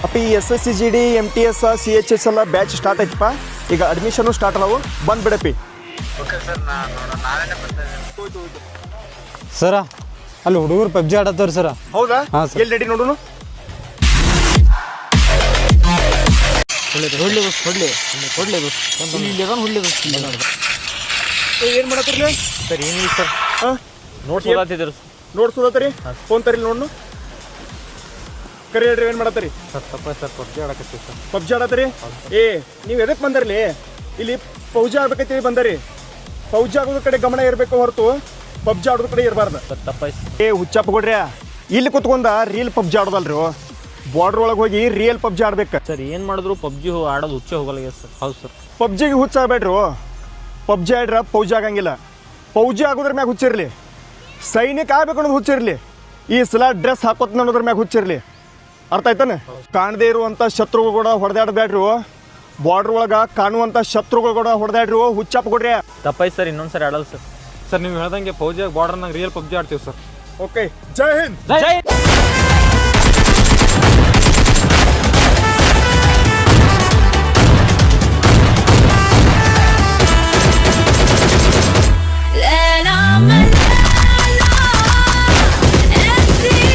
ಅಪ್ಪ ಈ SSCGD MTS CHS ಎಲ್ಲ ಬ್ಯಾಚ್ ಸ್ಟಾರ್ಟ್ ಆಯ್ತಪ್ಪ. ಈಗ ಅಡ್ಮಿಷನು ಸ್ಟಾರ್ಟ್ ಅದಾವು, ಬಂದ್ಬಿಡಪ್ಪಿ. ಸರ ಅಲ್ಲಿ ಹುಡುಗರು ಪಬ್ಜಿ ಆಡತ್ತವ್ರಿ ಸರ. ಹೌದಾ? ಎಲ್ಲಿ ರೆಡಿ ನೋಡೋನು. ಏನು ಮಾಡತ್ತೀರಿ ಸರ್? ಏನಿಲ್ಲ ಸರ್, ನೋಡ್ಸೋದತ್ತೀರಿ. ಫೋನ್ ತರಿ ನೋಡ್ನು. ಕರಿ ಹೇಳ್ರಿ, ಏನು ಮಾಡತ್ತೀರಿ? ಸರ್ ತಪ್ಪ ಸರ್, ಪಬ್ಜಿ ಆಡಕತ್ತೀವಿ ಸರ್. ಪಬ್ಜಿ ಆಡತ್ತೀರಿ? ನೀವು ಎದಕ್ಕೆ ಬಂದರ್ಲಿ? ಇಲ್ಲಿ ಪೌಜಿ ಆಡ್ಬೇಕೈತಿ ಬಂದರಿ. ಪೌಜಿ ಆಗೋದ್ರ ಕಡೆ ಗಮನ ಇರಬೇಕು ಹೊರತು ಪಬ್ಜಿ ಆಡೋದ್ರ ಕಡೆ ಇರಬಾರ್ದು. ಸರ್ ತಪ್ಪಾಯ್ತು. ಹುಚ್ಚಪ್ಪ ಕೊಡ್ರಿ, ಇಲ್ಲಿ ಕುತ್ಕೊಂಡ ರೀಲ್ ಪಬ್ಜಿ ಆಡೋದಲ್ರಿ. ಬಾರ್ಡ್ರ್ ಒಳಗೆ ಹೋಗಿ ರಿಯಲ್ ಪಬ್ಜಿ ಆಡ್ಬೇಕು. ಸರ್ ಏನು ಮಾಡಿದ್ರು ಪಬ್ಜಿ ಆಡೋದು ಹುಚ್ಚೆ ಹೋಗಲ್ಲ ಸರ್. ಹೌದು ಸರ್. ಪಬ್ಜಿಗೆ ಹುಚ್ಚ ಆಗ್ಬೇಡ್ರಿ. ಪಬ್ಜಿ ಆಡ್ರ ಪೌಜಿ ಆಗಂಗಿಲ್ಲ. ಪೌಜಿ ಆಗೋದ್ರ ಮ್ಯಾಗ ಹುಚ್ಚಿರ್ಲಿ. ಸೈನಿಕ ಆಗ್ಬೇಕು ಅನ್ನೋದು ಹುಚ್ಚಿರ್ಲಿ. ಈ ಸಲ ಡ್ರೆಸ್ ಹಾಕೋತ್ ಅನ್ನೋದ್ರ ಮ್ಯಾಗ ಹುಚ್ಚಿರ್ಲಿ. ಅರ್ಥ ಆಯ್ತಾನೆ? ಕಾಣದೇ ಇರುವಂಥ ಶತ್ರುಗಳು ಕೂಡ ಹೊಡೆದಾಡಬೇಡ್ರಿ. ಬಾರ್ಡ್ರ್ ಒಳಗೆ ಕಾಣುವಂಥ ಶತ್ರುಗಳು ಕೂಡ ಹೊಡೆದಾಡ್ರಿ. ಹುಚ್ಚಪ್ಪ ಕೊಡ್ರಿ. ತಪ್ಪಾಯ್ತು ಸರ್, ಇನ್ನೊಂದ್ಸರಿ ಆಡಲ್ಲ ಸರ್. ಸರ್ ನೀವು ಹೇಳ್ದಂಗೆ ಪೌಜಿಯಾಗ ಬಾರ್ಡರ್ನಾಗ ರಿಯಲ್ ಪಬ್ಜಿ ಆಡ್ತೀವಿ ಸರ್. ಓಕೆ, ಜೈ ಹಿಂದ್. ಜೈ